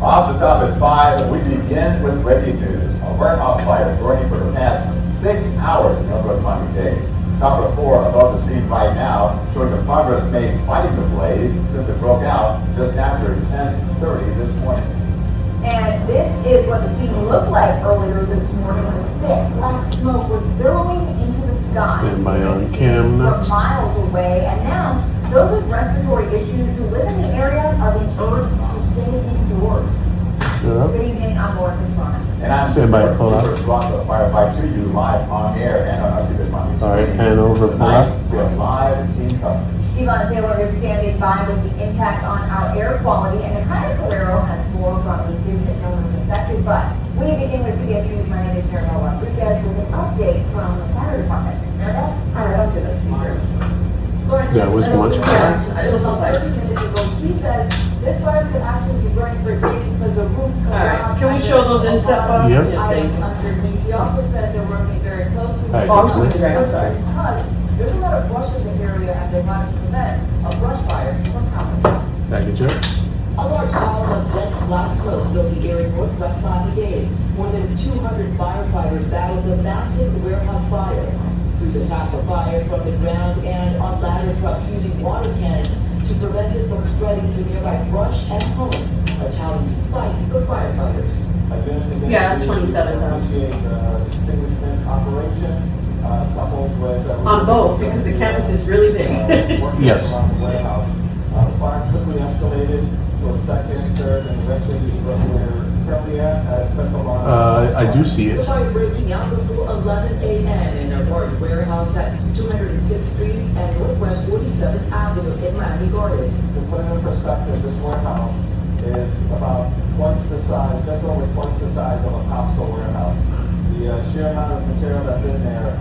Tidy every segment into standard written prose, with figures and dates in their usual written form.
Off the top at 5, we begin with breaking news. A warehouse fire burning for the past 6 hours in Northwest Miami-Dade. Top of 4 above the scene right now, showing the progress made fighting the blaze since it broke out just after 10:30 this morning. And this is what the scene looked like earlier this morning when thick black smoke was billowing into the sky. Stand by on You can see cam from next. miles away, and now those with respiratory issues who live in the area are being urged to stay indoors. Yeah. Good evening, I'm Laura Caspana. And I'm Stand by, pull up. brought the firefight to you live on air and on our TV Miami. All right, pan over, pull Tonight, up. we have live team coverage. Yvonne Taylor is standing by with the impact on our air quality, and Nakaya Carrero has more from the business owners affected. But we begin with CBS News. My name is Mariel Rodriguez with an update from the fire department. Mariel? All right, I'll give that tomorrow. Lauren, Yeah, it was much better. It was so nice. He says this fire could actually be burning for days because the roof All right, collapsed. can we show those inset boxes? Yep. Yeah, thank you. Underneath. He also said they're working very closely with All right, Oh, I'm sorry, I'm sorry. because there's a lot of brush in the area and they want to prevent a brush fire from happening. Package up. A large cloud of dense black smoke filled the area northwest Miami-Dade. More than 200 firefighters battled the massive warehouse fire. Crews attacked the fire from the ground and on ladder trucks using water cannons to prevent it from spreading to nearby brush and homes. A challenging fight for firefighters. Yeah, it's 27,000. Extinguishment operations, coupled with. On both, because the campus is really big. Yes. Around the warehouse. The fire quickly escalated to a second, third, and eventually we're currently at fifth alarm. I do see The it. fire breaking out before 11 a.m. in a large warehouse at 206th Street and Northwest 47th Avenue in Miami Gardens. To put it in perspective, this warehouse is about twice the size, just over twice the size of a Costco warehouse. The sheer amount of material that's in there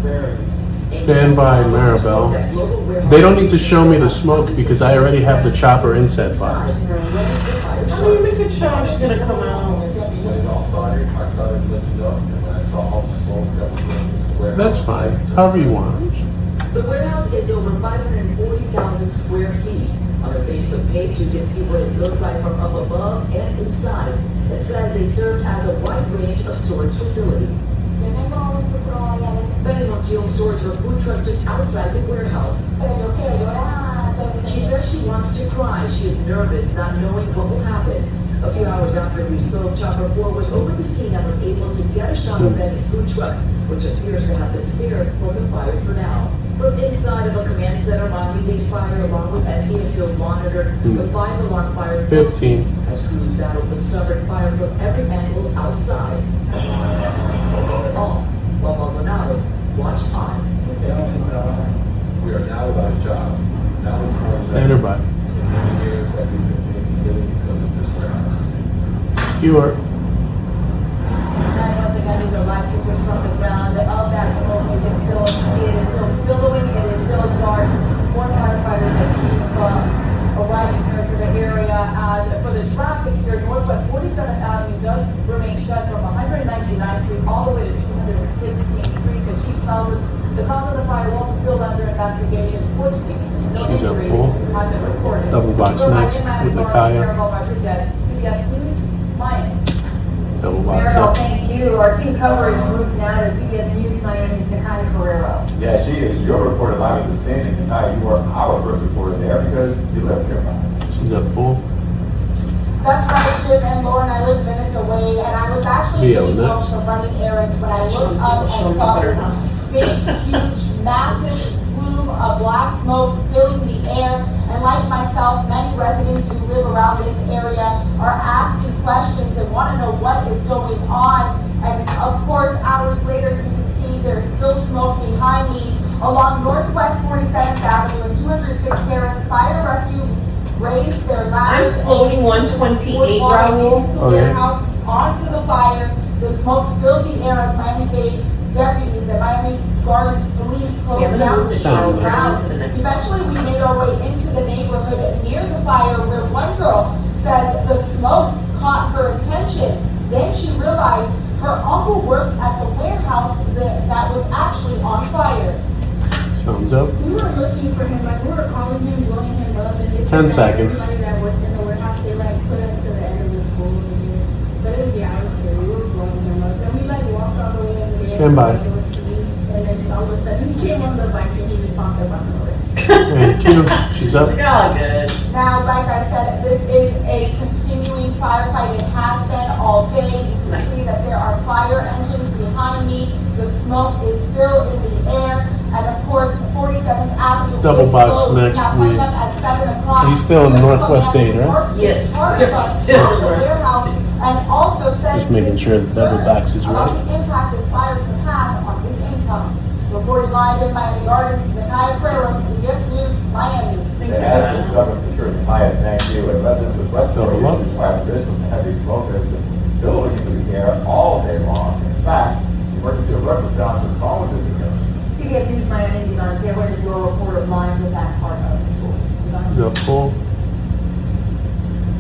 varies. Stand by, Maribel. They don't need to show me the smoke because I already have the chopper inset box. How do you make it show she's gonna come out? When it all started, I started looking up, and when I saw all the smoke that was in the warehouse. That's fine, however you want. The warehouse is over 540,000 square feet. On their Facebook page, you can see what it looked like from up above and inside. It says they serve as a wide range of storage facility. Benimoción stores her food truck just outside the warehouse. She says she wants to cry. She is nervous, not knowing what will happen. A few hours after we spoke, Chopper 4 was over the scene and was able to get a shot of Benny's food truck, which appears to have been spared from the fire for now. From inside of a command center, Miami-Dade Fire, along with NTSO, monitored the 5-alarm fire 15. as crews battled with stubborn fire from every angle outside. All while Maldonado watched on. We are now without a job. Now it's more than Stand by. many years that we've been living because of this warehouse. You are. And once again, these are live pictures from the ground of that smoke. You can still see it is still billowing. It is still dark. More firefighters that keep arriving here to the area. For the traffic here, Northwest 47th Avenue does remain shut from 199th Street all the way to 216th Street. The chief tells us the cause of the fire will be still under investigation. Fortunately, no She's up injuries full. have been recorded. Double box From next Miami, with Laura Nakaya. Carrero Rodriguez, CBS News, Miami. Double box Mariel, up. thank you. Our team coverage moves now to CBS News Miami's Nakaya Carrero. Yeah, she is your reporter live at the scene, and tonight you are our first reporter there because you live nearby. She's up full. That's right, Jim and Lauren. I live minutes away, and I was actually Leo, getting home next. from running errands when I looked up and saw this big, huge, massive plume of black smoke filling the air. And like myself, many residents who live around this area are asking questions and want to know what is going on. And of course, hours later, you can see there's still smoke behind me along Northwest 47th Avenue and 206th Terrace. Fire rescue raised their ladders. I'm floating 128, Raul. Into the Okay. warehouse, onto the fire. The smoke filled the air as Miami-Dade deputies and Miami Gardens police Yeah, I'm closed gonna down move the the Sounds show like route. to the next. Eventually, we made our way into the neighborhood near the fire where one girl says the smoke caught her attention. Then she realized her uncle works at the warehouse that was actually on fire. Thumbs up. We were looking for him, like we were calling him, blowing him up, and they 10 said that seconds. everybody that worked in the warehouse, they like put him to the end of the Stand by. It was sweet, and then all of a sudden he came on the bike and he just popped up on the road. Thank you. She's up. Look all good. Now, like I said, this is a continuing firefight. It has been all day. You can Nice. see that there are fire engines behind me. The smoke is still in the air. And of course, 47th Avenue Double is box closed. next Now, coming week. up at 7 o'clock. He's still in this Northwest command 8, right? Park Street, Yes, Park they're Bus still at the in warehouse, and also says Just making sure the double box is about ready. the impact this fire can have on his income. Reporting live in Miami Gardens, Nakaya Cuero, CBS News, Miami. Thank It you. has been covered for sure. Hyatt, thank you. And residents with respiratory Double up. issues fire the risk from heavy smoke has been billowing into the air all day long. In fact, the emergency alert was down to phones in the air. CBS News Miami's Yvonne Taylor is your reporter live with that part of the story. Yvonne? The full.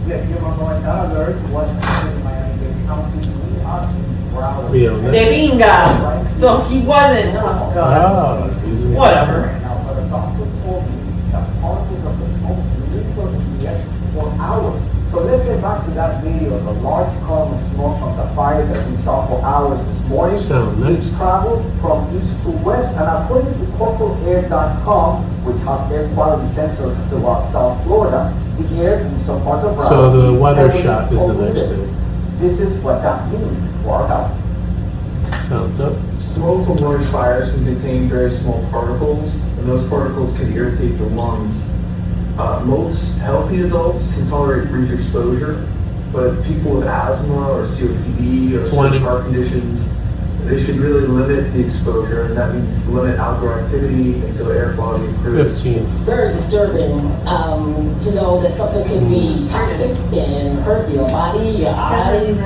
Yeah, you are going down alert was in Miami-Dade County. We are in Broward. Be on De that. Vinga. So he wasn't. Oh, God. Ah, easy. Whatever. Now, but the doctor told me that particles of the smoke really go to the air for hours. So let's get back to that video of the large column of smoke from the fire that we saw for hours this morning. Sound nice. It traveled from east to west, and according to corporalair.com, which has air quality sensors throughout South Florida, the air in some parts of Broward So the is weather heavily shot is the next polluted. thing. This is what that means for our health. Sounds up. Smoke from large fires can contain very small particles, and those particles can irritate the lungs. Most healthy adults can tolerate brief exposure, but people with asthma or COPD or 20. certain heart conditions, they should really limit the exposure, and that means limit outdoor activity until air quality improves. 15. It's very disturbing to know that something can be toxic and hurt your body, your eyes.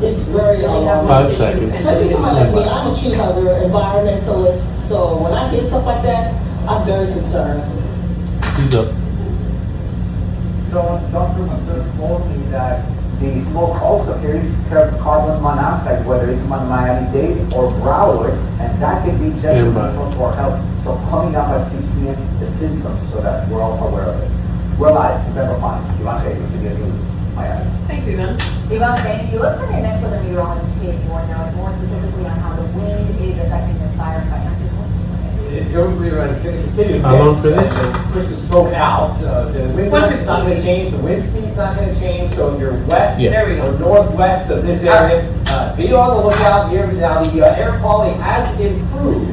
It's very alarming. 5 seconds. Especially somebody like me, I'm a tree hugger, environmentalist, so when I hear stuff like that, I'm very concerned. He's up. So Dr. Mansur told me that the smoke also carries carbon monoxide, whether it's Miami-Dade or Broward, and that can be Stand by. detrimental to our health. So coming up at 6 p.m., the symptoms, so that we're all aware of it. We're live, November 5th, Yvonne Taylor, CBS News, Miami. Thank you, man. Yvonne, thank you. Let's bring in next weather meteorologist Katie Moore now, more specifically on how the wind is affecting this firefight. It's going to be going to continue. How long for this? Push the smoke out. The wind direction's not going to change. The wind speed's not going to change. So you're west Yeah. There we go. or northwest of this area. Be on the lookout here. Now the air quality has improved. We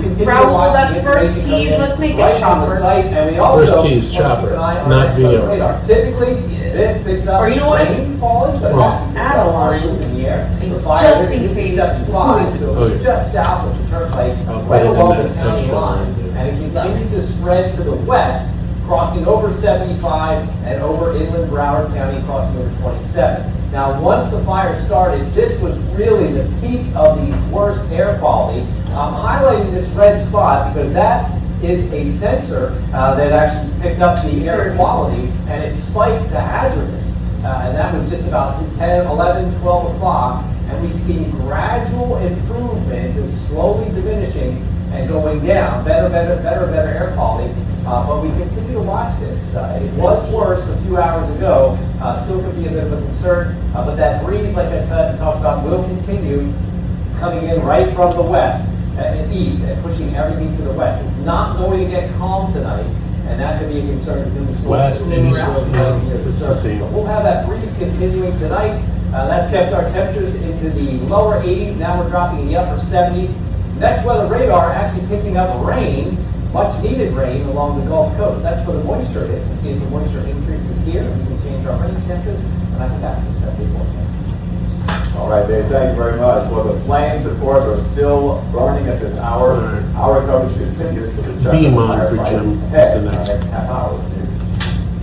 continue to Raul, watch that the first information come tease, in let's make it right on chopper. the site, and we also First tease, want to chopper, keep an eye on not next weather VO. radar. Typically, this picks up Or you know what? rain falling, but Oh. actually Add a line. particles in the air. The Just fire in is case. 75, so Oh, yeah. it's just south of the turnpike, I'll put right it in along that the county texture line. line. And it continued to spread to the west, crossing over 75 and over inland Broward County, crossing over 27. Now, once the fire started, this was really the peak of the worst air quality. I'm highlighting this red spot because that is a sensor that actually picked up the air quality and it spiked to hazardous. And that was just about 10, 11, 12 o'clock. And we've seen gradual improvement, is slowly diminishing and going down. Better air quality. But we continue to watch this. It was worse a few hours ago. Still could be a bit of a concern. But that breeze, like I talked about, will continue coming in right from the west and east and pushing everything to the west. It's not going to get calm tonight. And that could be a concern because the smoke West, is moving east, around yeah, here. it's the same. But we'll have that breeze continuing tonight. That's kept our temperatures into the lower 80s. Now we're dropping in the upper 70s. Next weather radar actually picking up rain, much needed rain along the Gulf Coast. That's where the moisture is. We see if the moisture increases here, we can change our rain chances, and I think that can set the forecast. All right, Dave, thank you very much. Well, the flames, of course, are still burning at this hour. All right. Our coverage continues for the Beam on for Jim. That's the next. Half hour.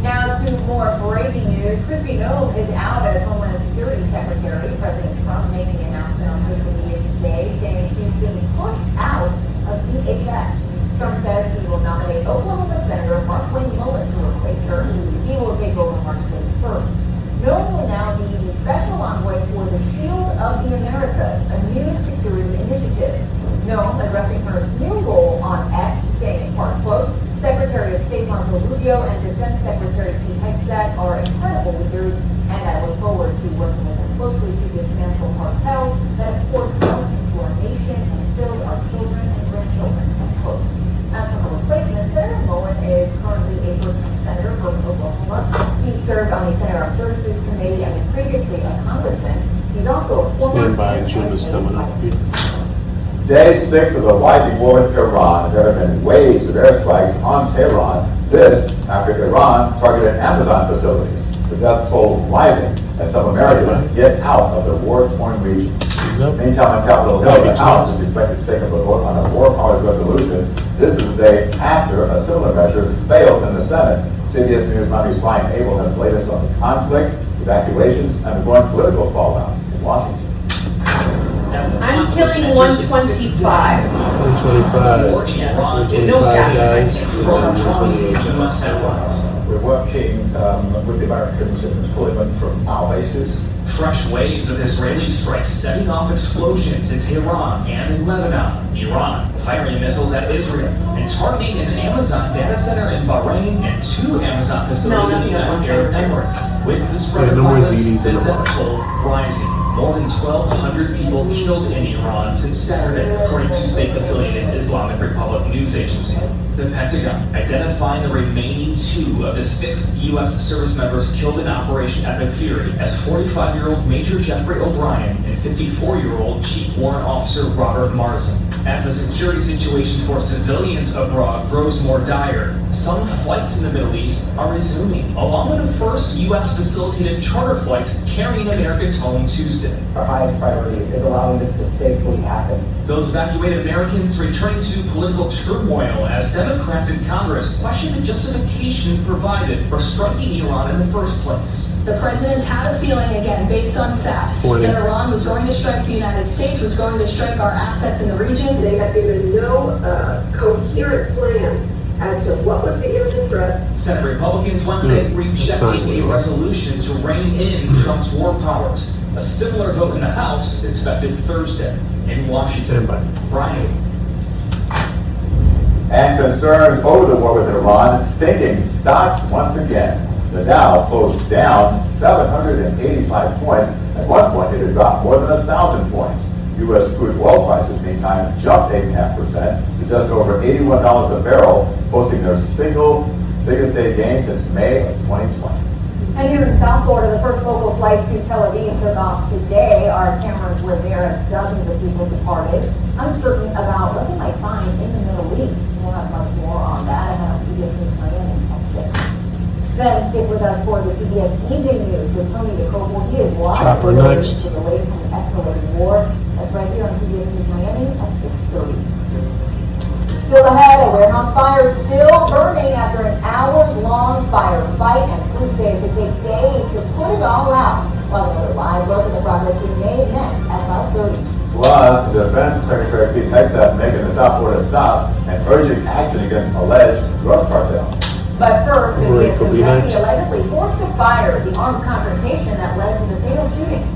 Now to more breaking news. Kristi Noem is out as Homeland Security Secretary. President Trump making an announcement on social media today saying she's being pushed out of DHS. Trump says he will nominate Oklahoma Senator Mark Wayne Mullin to replace her. He will take over March 31st. Noem will now be the special envoy for the Shield of the Americas, a new security initiative. Noem addressing her new role on X, saying in part, quote, Secretary of State Marco Rubio and Defense Secretary Pete Hegseth are incredible leaders, and I look forward to working with them closely to dismantle cartels that have poured thousands served on the Senate Armed Services Committee and was previously a congressman. He's also a former. Stand by, June is coming up. Day 6 of the widening war with Iran. There have been waves of airstrikes on Tehran. This after Iran targeted Amazon facilities. The death toll rising as some Americans get out of the war-torn region. Meantime, on Capitol Hill, the House is expected to take up a vote on a war powers resolution. This is the day after a similar measure failed in the Senate. CBS News' Monty's Brian Abel has the latest on the conflict, evacuations, and the growing political fallout in Washington. I'm killing 125. 125. War in Iran is 125 guys. You must have lies. We're working with the Americans in deployment from our bases. Fresh waves of Israeli strikes setting off explosions in Tehran and in Lebanon. Iran firing missiles at Israel and targeting an Amazon data center in Bahrain and 2 Amazon facilities in the United Arab Emirates. With the spread of no more violence, ZDs the in the death box. toll rising. More than 1,200 people killed in Iran since Saturday, according to state-affiliated Islamic Republic news agency. The Pentagon identifying the remaining 2 of the 6 U.S. service members killed in Operation Epic Fury as 45-year-old Major Jeffrey O'Brien and 54-year-old Chief Warrant Officer Robert Marsden. As the security situation for civilians abroad grows more dire, some flights in the Middle East are resuming, along with the first U.S. facilitated charter flight carrying Americans home Tuesday. Our highest priority is allowing this to safely happen. Those evacuated Americans returning to political turmoil as Democrats in Congress question the justification provided for striking Iran in the first place. The president had a feeling, again, based on fact, 20. that Iran was going to strike the United States, was going to strike our assets in the region. They have given no coherent plan as to what was the imminent threat. Senate Republicans Wednesday rejecting a resolution to rein in Trump's war powers. A similar vote in the House is expected Thursday in Washington. Stand by. Brian. And concerns over the war with Iran sinking stocks once again. The Dow closed down 785 points. At one point, it had dropped more than 1,000 points. U.S. crude oil prices, meantime, jumped 8.5% to just over $81 a barrel, posting their single biggest day gain since May of 2020. And here in South Florida, the first local flights to Tel Aviv took off today. Our cameras were there as dozens of people departed, uncertain about what they might find in the Middle East. We'll have much more on that ahead on CBS News Miami at 6. Then stick with us for the CBS Evening News with Tony DeCobo. He is live Chopper with the next. latest to the latest on the escalating war. That's right here on CBS News Miami at 6:30. Still ahead, a warehouse fire still burning after an hours-long firefight, and crews say it could take days to put it all out. While another live look at the progress being made next at 5:30. Plus, the Defense Secretary Pete Hegseth making the South Florida stop and urging action against alleged drug cartels. But first, Right, CBS could be News next. allegedly forced to fire the armed confrontation that led to the fatal shooting.